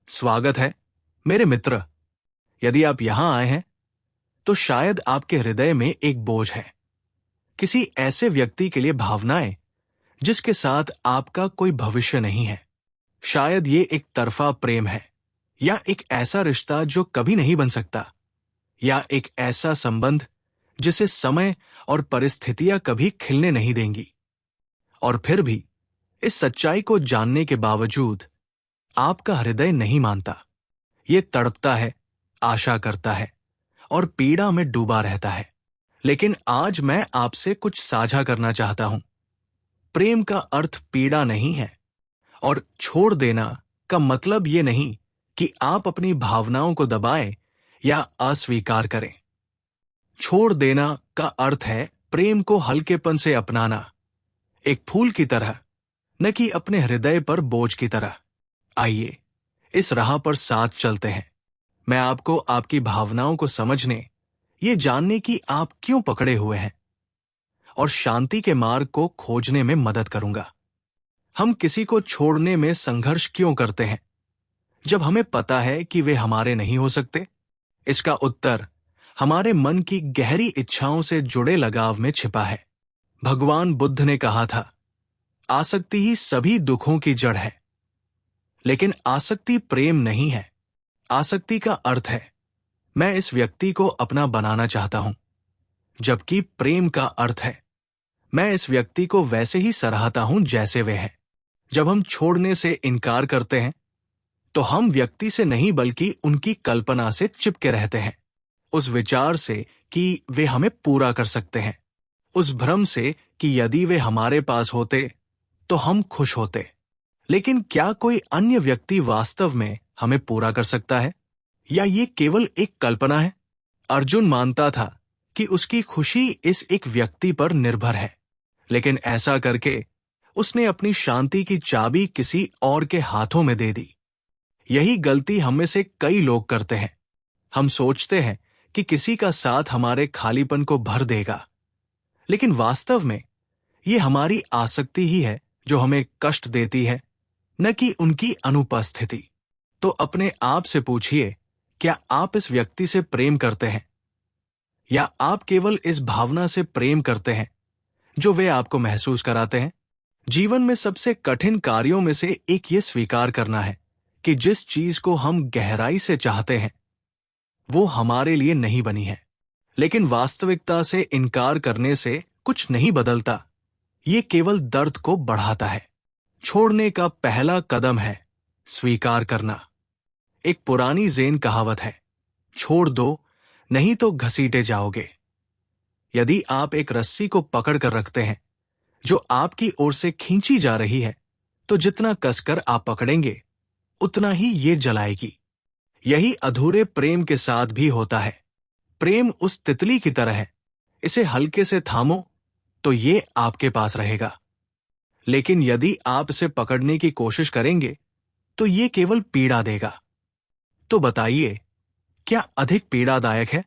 स्वागत है मेरे मित्र। यदि आप यहां आए हैं तो शायद आपके हृदय में एक बोझ है, किसी ऐसे व्यक्ति के लिए भावनाएं जिसके साथ आपका कोई भविष्य नहीं है। शायद ये एक तरफा प्रेम है, या एक ऐसा रिश्ता जो कभी नहीं बन सकता, या एक ऐसा संबंध जिसे समय और परिस्थितियां कभी खिलने नहीं देंगी। और फिर भी इस सच्चाई को जानने के बावजूद आपका हृदय नहीं मानता। ये तड़पता है, आशा करता है और पीड़ा में डूबा रहता है। लेकिन आज मैं आपसे कुछ साझा करना चाहता हूं। प्रेम का अर्थ पीड़ा नहीं है, और छोड़ देना का मतलब ये नहीं कि आप अपनी भावनाओं को दबाएं या अस्वीकार करें। छोड़ देना का अर्थ है प्रेम को हल्केपन से अपनाना, एक फूल की तरह, न कि अपने हृदय पर बोझ की तरह। आइए इस राह पर साथ चलते हैं। मैं आपको आपकी भावनाओं को समझने, ये जानने की आप क्यों पकड़े हुए हैं, और शांति के मार्ग को खोजने में मदद करूंगा। हम किसी को छोड़ने में संघर्ष क्यों करते हैं जब हमें पता है कि वे हमारे नहीं हो सकते? इसका उत्तर हमारे मन की गहरी इच्छाओं से जुड़े लगाव में छिपा है। भगवान बुद्ध ने कहा था, आसक्ति ही सभी दुखों की जड़ है। लेकिन आसक्ति प्रेम नहीं है। आसक्ति का अर्थ है मैं इस व्यक्ति को अपना बनाना चाहता हूं, जबकि प्रेम का अर्थ है मैं इस व्यक्ति को वैसे ही सराहता हूं जैसे वे हैं। जब हम छोड़ने से इनकार करते हैं तो हम व्यक्ति से नहीं बल्कि उनकी कल्पना से चिपके रहते हैं, उस विचार से कि वे हमें पूरा कर सकते हैं, उस भ्रम से कि यदि वे हमारे पास होते तो हम खुश होते। लेकिन क्या कोई अन्य व्यक्ति वास्तव में हमें पूरा कर सकता है, या ये केवल एक कल्पना है? अर्जुन मानता था कि उसकी खुशी इस एक व्यक्ति पर निर्भर है, लेकिन ऐसा करके उसने अपनी शांति की चाबी किसी और के हाथों में दे दी। यही गलती हम में से कई लोग करते हैं। हम सोचते हैं कि किसी का साथ हमारे खालीपन को भर देगा, लेकिन वास्तव में ये हमारी आसक्ति ही है जो हमें कष्ट देती है, न कि उनकी अनुपस्थिति। तो अपने आप से पूछिए, क्या आप इस व्यक्ति से प्रेम करते हैं, या आप केवल इस भावना से प्रेम करते हैं जो वे आपको महसूस कराते हैं? जीवन में सबसे कठिन कार्यों में से एक ये स्वीकार करना है कि जिस चीज को हम गहराई से चाहते हैं वो हमारे लिए नहीं बनी है। लेकिन वास्तविकता से इनकार करने से कुछ नहीं बदलता, ये केवल दर्द को बढ़ाता है। छोड़ने का पहला कदम है स्वीकार करना। एक पुरानी ज़ेन कहावत है, छोड़ दो नहीं तो घसीटे जाओगे। यदि आप एक रस्सी को पकड़ कर रखते हैं जो आपकी ओर से खींची जा रही है, तो जितना कसकर आप पकड़ेंगे उतना ही ये जलाएगी। यही अधूरे प्रेम के साथ भी होता है। प्रेम उस तितली की तरह है, इसे हल्के से थामो तो ये आपके पास रहेगा, लेकिन यदि आप इसे पकड़ने की कोशिश करेंगे तो ये केवल पीड़ा देगा। तो बताइए, क्या अधिक पीड़ादायक है,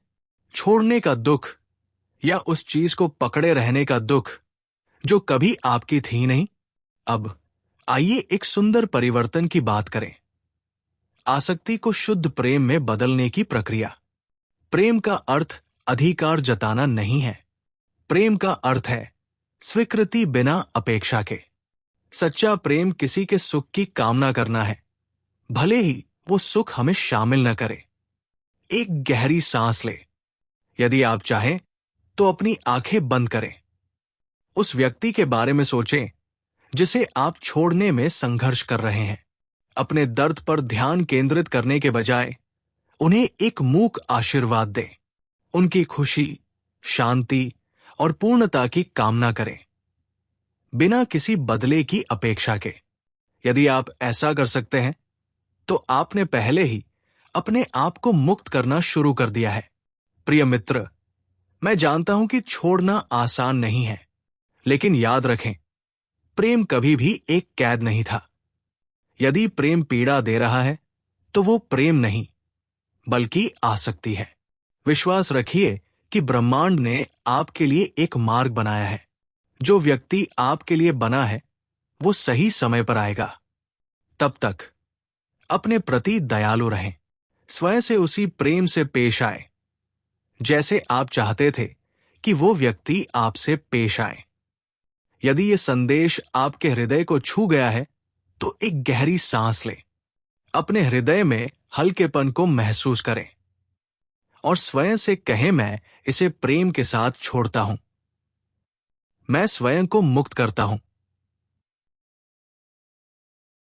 छोड़ने का दुख या उस चीज को पकड़े रहने का दुख जो कभी आपकी थी नहीं? अब आइए एक सुंदर परिवर्तन की बात करें, आसक्ति को शुद्ध प्रेम में बदलने की प्रक्रिया। प्रेम का अर्थ अधिकार जताना नहीं है। प्रेम का अर्थ है स्वीकृति बिना अपेक्षा के। सच्चा प्रेम किसी के सुख की कामना करना है, भले ही वो सुख हमें शामिल न करे। एक गहरी सांस ले। यदि आप चाहें तो अपनी आंखें बंद करें। उस व्यक्ति के बारे में सोचें जिसे आप छोड़ने में संघर्ष कर रहे हैं। अपने दर्द पर ध्यान केंद्रित करने के बजाय उन्हें एक मूक आशीर्वाद दें। उनकी खुशी, शांति और पूर्णता की कामना करें, बिना किसी बदले की अपेक्षा के। यदि आप ऐसा कर सकते हैं तो आपने पहले ही अपने आप को मुक्त करना शुरू कर दिया है। प्रिय मित्र, मैं जानता हूं कि छोड़ना आसान नहीं है, लेकिन याद रखें, प्रेम कभी भी एक कैद नहीं था। यदि प्रेम पीड़ा दे रहा है तो वो प्रेम नहीं बल्कि आसक्ति है। विश्वास रखिए कि ब्रह्मांड ने आपके लिए एक मार्ग बनाया है। जो व्यक्ति आपके लिए बना है वो सही समय पर आएगा। तब तक अपने प्रति दयालु रहें। स्वयं से उसी प्रेम से पेश आए जैसे आप चाहते थे कि वो व्यक्ति आपसे पेश आए। यदि ये संदेश आपके हृदय को छू गया है तो एक गहरी सांस लें, अपने हृदय में हल्केपन को महसूस करें और स्वयं से कहें, मैं इसे प्रेम के साथ छोड़ता हूं। मैं स्वयं को मुक्त करता हूं